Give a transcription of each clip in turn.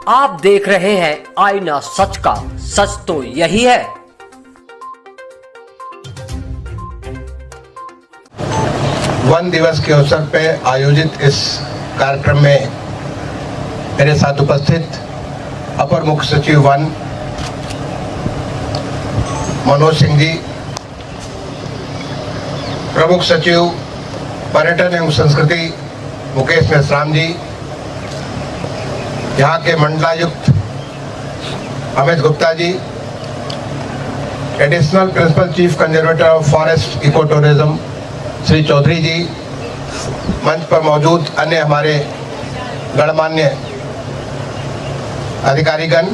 आप देख रहे हैं आईना सच का, सच तो यही है। वन दिवस के अवसर पे आयोजित इस कार्यक्रम में मेरे साथ उपस्थित अपर मुख्य सचिव वन मनोज सिंह जी, प्रमुख सचिव पर्यटन एवं संस्कृति मुकेश मेश्राम जी, यहाँ के मंडलायुक्त Amit Gupta ji, additional principal chief conservator of forest eco tourism Shri Chaudhary ji, मंच पर मौजूद अन्य हमारे गणमान्य अधिकारीगण,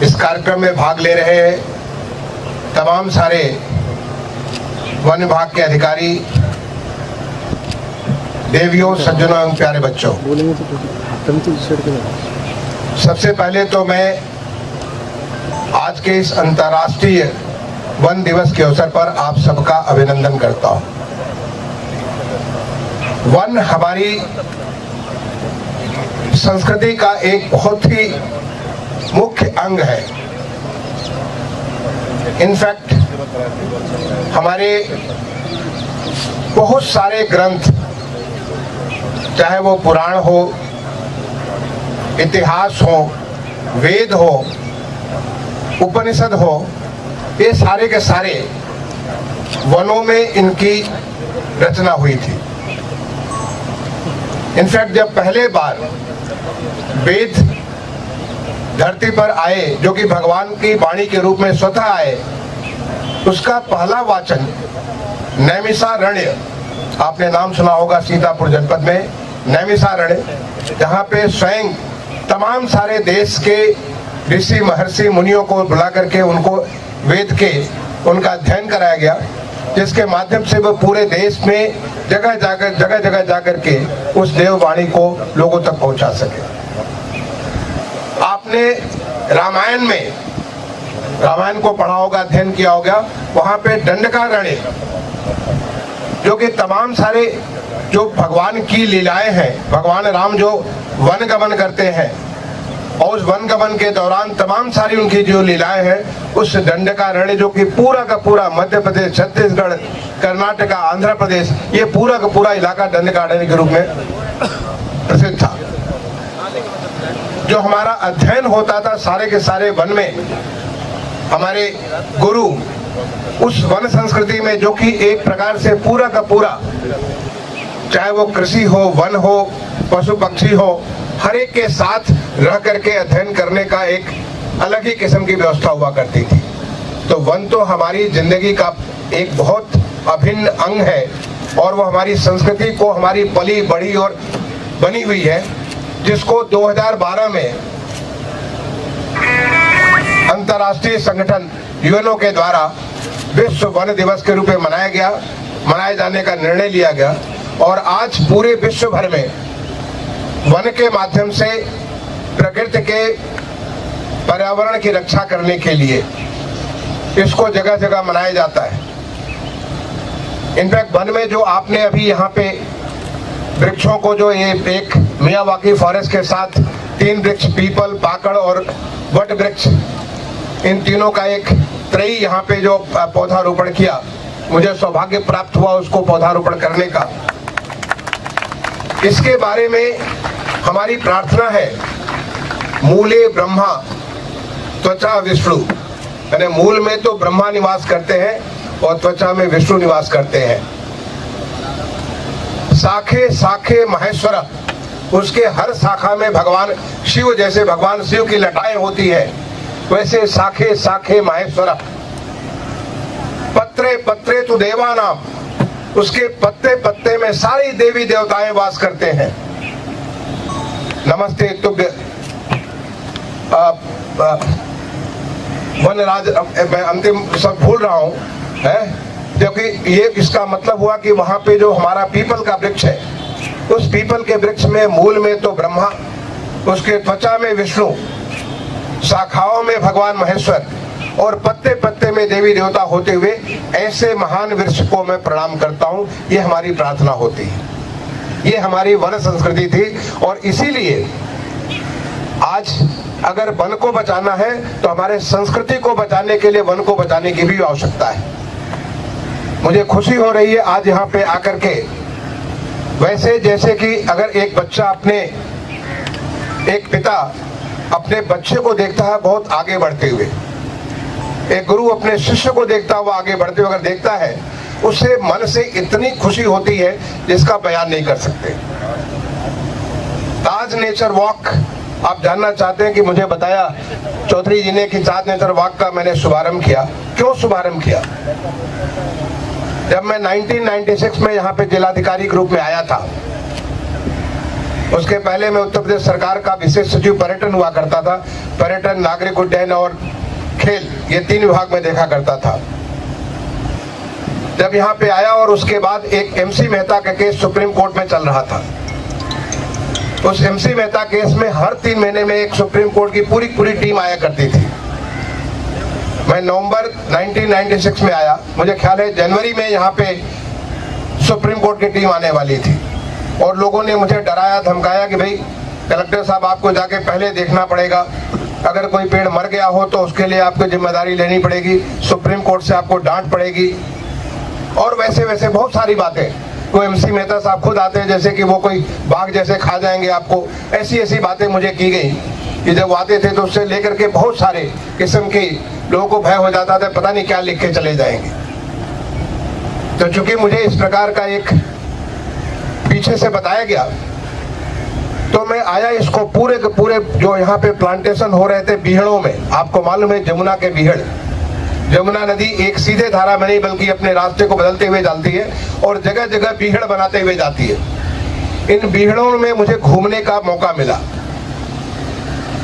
इस कार्यक्रम में भाग ले रहे तमाम सारे वन विभाग के अधिकारी, देवियों, सज्जनों एवं प्यारे बच्चों, सबसे पहले तो मैं आज के इस अंतर्राष्ट्रीय वन दिवस के अवसर पर आप सबका अभिनंदन करता हूं। वन हमारी संस्कृति का एक बहुत ही मुख्य अंग है। इनफैक्ट हमारे बहुत सारे ग्रंथ, चाहे वो पुराण हो, इतिहास हो, वेद हो, उपनिषद हो, ये सारे के सारे वनों में इनकी रचना हुई थी। इनफैक्ट जब पहले बार वेद धरती पर आए, जो कि भगवान की वाणी के रूप में स्वतः आए, उसका पहला वाचन नैमिषारण्य, आपने नाम सुना होगा सीतापुर जनपद में नैमिषारण्य, जहाँ पे स्वयं तमाम सारे देश के ऋषि महर्षि मुनियों को बुला करके उनको वेद के उनका अध्ययन कराया गया, जिसके माध्यम से वो पूरे देश में जगह जगह जाकर के उस देववाणी को लोगों तक पहुंचा सके। आपने रामायण को पढ़ा होगा, अध्ययन किया होगा, वहां पे दंडकारण्य, जो कि तमाम सारे जो भगवान की लीलाएं हैं, भगवान राम जो वन गमन करते हैं और उस वन गमन के दौरान तमाम सारी उनकी जो लीलाएं हैं, उस दंडकारण्य जो कि पूरा का पूरा मध्य प्रदेश, छत्तीसगढ़, कर्नाटका, आंध्र प्रदेश, ये पूरा का पूरा इलाका दंडकारण्य के रूप में प्रसिद्ध था। जो हमारा अध्ययन होता था सारे के सारे वन में, हमारे गुरु उस वन संस्कृति में, जो कि एक प्रकार से पूरा का पूरा, चाहे वो कृषि हो, वन हो, पशु पक्षी हो, हर एक के साथ रह करके अध्ययन करने का एक अलग ही किस्म की व्यवस्था हुआ करती थी। तो वन तो हमारी जिंदगी का एक बहुत अभिन्न अंग है और वो हमारी संस्कृति को, हमारी पली बढ़ी और बनी हुई है, जिसको 2012 में अंतर्राष्ट्रीय संगठन यूएनओ के द्वारा विश्व वन दिवस के रूप में मनाए जाने का निर्णय लिया गया। और आज पूरे विश्व भर में वन के माध्यम से प्रकृति के पर्यावरण की रक्षा करने के लिए इसको जगह जगह मनाया जाता है। इनफैक्ट वन में जो आपने अभी यहाँ पे वृक्षों को, जो ये एक मियावाकी फॉरेस्ट के साथ 3 वृक्ष, पीपल, पाकड़ और वट वृक्ष, इन तीनों का एक त्रयी यहाँ पे जो पौधारोपण किया, मुझे सौभाग्य प्राप्त हुआ उसको पौधारोपण करने का। इसके बारे में हमारी प्रार्थना है, मूले ब्रह्मा त्वचा विष्णु, यानी मूल में तो ब्रह्मा निवास करते हैं और त्वचा में विष्णु निवास करते हैं। शाखे शाखे महेश्वर, उसके हर शाखा में भगवान शिव, जैसे भगवान शिव की लटाएं होती है, वैसे शाखे शाखे महेश्वर। पत्रे पत्रे तु देवानाम, उसके पत्ते पत्ते में सारी देवी देवताएं वास करते हैं। नमस्ते तुभ्य वनराज, मैं अंतिम सब भूल रहा हूं, है, क्योंकि ये इसका मतलब हुआ कि वहां पे जो हमारा पीपल का वृक्ष है, उस पीपल के वृक्ष में मूल में तो ब्रह्मा, उसके त्वचा में विष्णु, शाखाओं में भगवान महेश्वर और पत्ते पत्ते में देवी देवता होते हुए ऐसे महान वृक्ष को मैं प्रणाम करता हूं। ये हमारी प्रार्थना होती है, ये हमारी वन संस्कृति थी। और इसीलिए आज अगर वन को बचाना है तो हमारे संस्कृति को बचाने के लिए वन को बचाने की भी आवश्यकता है। मुझे खुशी हो रही है आज यहाँ पे आकर के, वैसे जैसे कि अगर एक बच्चा एक पिता अपने बच्चे को देखता है बहुत आगे बढ़ते हुए, एक गुरु अपने शिष्य को देखता हुआ आगे बढ़ते हुए अगर देखता है, उससे मन से इतनी खुशी होती है जिसका बयान नहीं कर सकते। ताज नेचर वॉक आप जानना चाहते हैं कि मुझे बताया चौधरी जी ने कि ताज नेचर वॉक का मैंने शुभारंभ किया। क्यों शुभारंभ किया? जब मैं 1996 में यहाँ पे जिलाधिकारी के रूप में आया था, उसके पहले मैं उत्तर प्रदेश सरकार का विशेष सचिव पर्यटन हुआ करता था। पर्यटन, नागरिक उड्डयन और खेल, ये 3 विभाग में देखा करता था। जब यहाँ पे आया और उसके बाद एक MC मेहता का केस सुप्रीम कोर्ट में चल रहा था। उस MC मेहता केस में हर 3 महीने में एक सुप्रीम कोर्ट की पूरी टीम आया करती थी। मैं नवंबर 1996 में आया, मुझे ख्याल है जनवरी में यहाँ पे सुप्रीम कोर्ट की टीम आने वाली थी और लोगों ने मुझे डराया धमकाया कि भाई कलेक्टर साहब आपको जाके पहले देखना पड़ेगा, अगर कोई पेड़ मर गया हो तो उसके लिए आपको जिम्मेदारी लेनी पड़ेगी, सुप्रीम कोर्ट से आपको डांट पड़ेगी और वैसे वैसे बहुत सारी बातें। कोई MC मेहता साहब खुद आते हैं जैसे कि वो कोई बाघ जैसे खा जाएंगे आपको, ऐसी बातें मुझे की गई कि जब आते थे तो उससे लेकर के बहुत सारे किस्म के लोगों को भय हो जाता था, पता नहीं क्या लिख के चले जाएंगे। तो चूंकि मुझे इस प्रकार का एक पीछे से बताया गया तो मैं आया, इसको पूरे के पूरे जो यहाँ पे प्लांटेशन हो रहे थे बीहड़ों में, आपको मालूम है जमुना के बीहड़, जमुना नदी एक सीधे धारा में नहीं बल्कि अपने रास्ते को बदलते हुए जाती है और जगह जगह बीहड़ बनाते हुए जाती है। इन बीहड़ों में मुझे घूमने का मौका मिला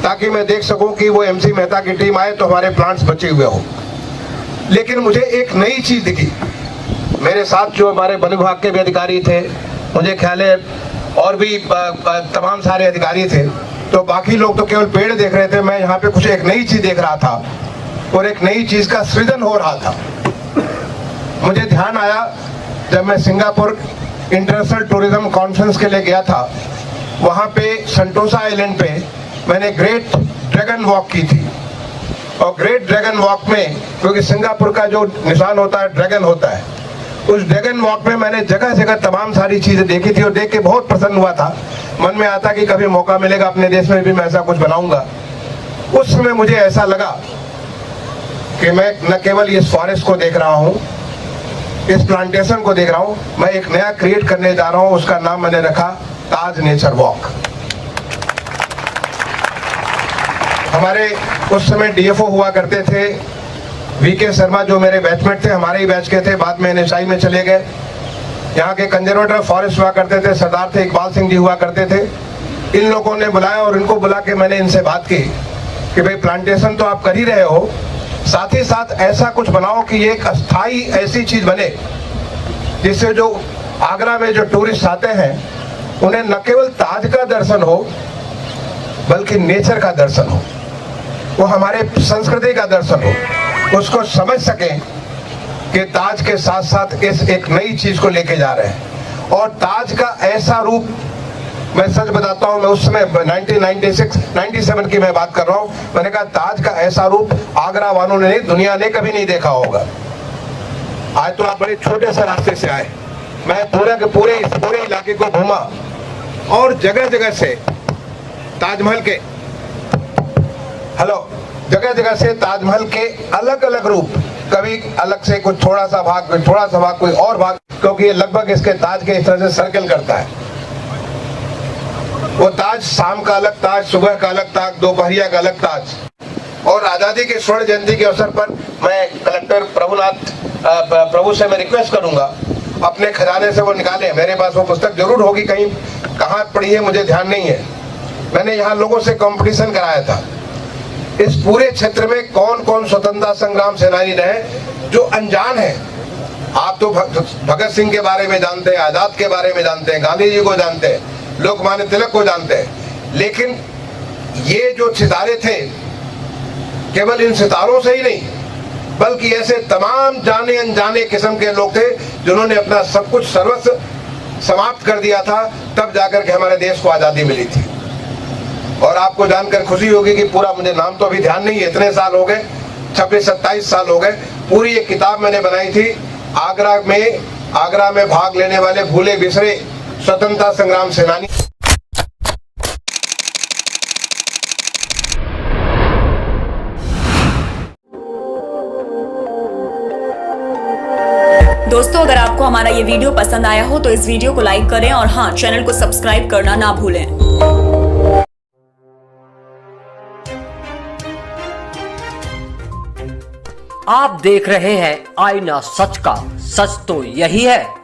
ताकि मैं देख सकूं कि वो MC मेहता की टीम आए तो हमारे प्लांट्स बचे हुए हो। लेकिन मुझे एक नई चीज दिखी, मेरे साथ जो हमारे वन विभाग के भी अधिकारी थे, मुझे ख्याल है और भी तमाम सारे अधिकारी थे, तो बाकी लोग तो केवल पेड़ देख रहे थे, मैं यहाँ पे कुछ एक नई चीज देख रहा था और एक नई चीज का सृजन हो रहा था। मुझे ध्यान आया जब मैं सिंगापुर इंटरनेशनल टूरिज्म कॉन्फ्रेंस के लिए गया था, वहां पे संटोसा आइलैंड पे मैंने ग्रेट ड्रैगन वॉक की थी और ग्रेट ड्रैगन वॉक में, क्योंकि सिंगापुर का जो निशान होता है ड्रैगन होता है, उस ड्रैगन वॉक में मैंने जगह जगह तमाम सारी चीजें देखी थी और देख के बहुत प्रसन्न हुआ था। मन में आता कि कभी मौका मिलेगा अपने देश में भी मैं ऐसा कुछ बनाऊंगा। उस समय मुझे ऐसा लगा कि मैं न केवल इस फॉरेस्ट को देख रहा हूँ, इस प्लांटेशन को देख रहा हूँ, मैं एक नया क्रिएट करने जा रहा हूँ। उसका नाम मैंने रखा ताज नेचर वॉक। हमारे उस समय DFO हुआ करते थे VK शर्मा, जो मेरे बैचमेट थे, हमारे ही बैच के थे, बाद में NSI में चले गए। यहाँ के कंजर्वेटर फॉरेस्ट हुआ करते थे, सरदार थे इकबाल सिंह जी हुआ करते थे। इन लोगों ने बुलाया और इनको बुला के मैंने इनसे बात की कि भाई प्लांटेशन तो आप कर ही रहे हो, साथ ही साथ ऐसा कुछ बनाओ कि ये एक अस्थाई ऐसी चीज बने जिससे जो आगरा में जो टूरिस्ट आते हैं उन्हें न केवल ताज का दर्शन हो बल्कि नेचर का दर्शन हो, वो हमारे संस्कृति का दर्शन हो, उसको समझ सकें कि ताज के साथ साथ इस एक नई चीज को लेके जा रहे हैं। और ताज का ऐसा रूप, मैं सच बताता हूं, मैं उस समय 1996-97 की मैं बात कर रहा हूं, मैंने कहा ताज का ऐसा रूप आगरा वालों ने नहीं, दुनिया ने कभी नहीं देखा होगा। आज तो आप बड़े छोटे से रास्ते से आए, मैं पूरे के पूरे इलाके को घूमा और जगह जगह से ताजमहल के जगह जगह से ताजमहल के अलग अलग रूप, कभी अलग से कुछ थोड़ा सा भाग कोई और भाग, क्योंकि ये लगभग इसके ताज के इस तरह से सर्कल करता है। वो ताज शाम का अलग ताज, सुबह का अलग ताज, दोपहरिया का अलग ताज। और आजादी के स्वर्ण जयंती के अवसर पर मैं कलेक्टर प्रभु से मैं रिक्वेस्ट करूंगा अपने खजाने से वो निकालें। मेरे पास वो पुस्तक जरूर होगी, कहीं कहाँ पड़ी है मुझे ध्यान नहीं है। मैंने यहाँ लोगों से कंपटीशन कराया था, इस पूरे क्षेत्र में कौन कौन स्वतंत्रता संग्राम सेनानी रहे जो अनजान है। आप तो भगत सिंह के बारे में जानते हैं, आजाद के बारे में जानते हैं, गांधी जी को जानते हैं, लोकमान्य तिलक को जानते हैं, लेकिन ये जो सितारे थे, केवल इन सितारों से ही नहीं बल्कि ऐसे तमाम जाने अनजाने किस्म के लोग थे जिन्होंने अपना सब कुछ सर्वस्व समाप्त कर दिया था, तब जाकर के हमारे देश को आजादी मिली थी। और आपको जानकर खुशी होगी कि पूरा मुझे नाम तो अभी ध्यान नहीं है, इतने साल हो गए, 26-27 साल हो गए। पूरी एक किताब मैंने बनाई थी आगरा में भाग लेने वाले भूले बिसरे स्वतंत्रता संग्राम सेनानी। दोस्तों, अगर आपको हमारा ये वीडियो पसंद आया हो तो इस वीडियो को लाइक करें और हाँ, चैनल को सब्सक्राइब करना ना भूलें। आप देख रहे हैं आईना सच का, सच तो यही है।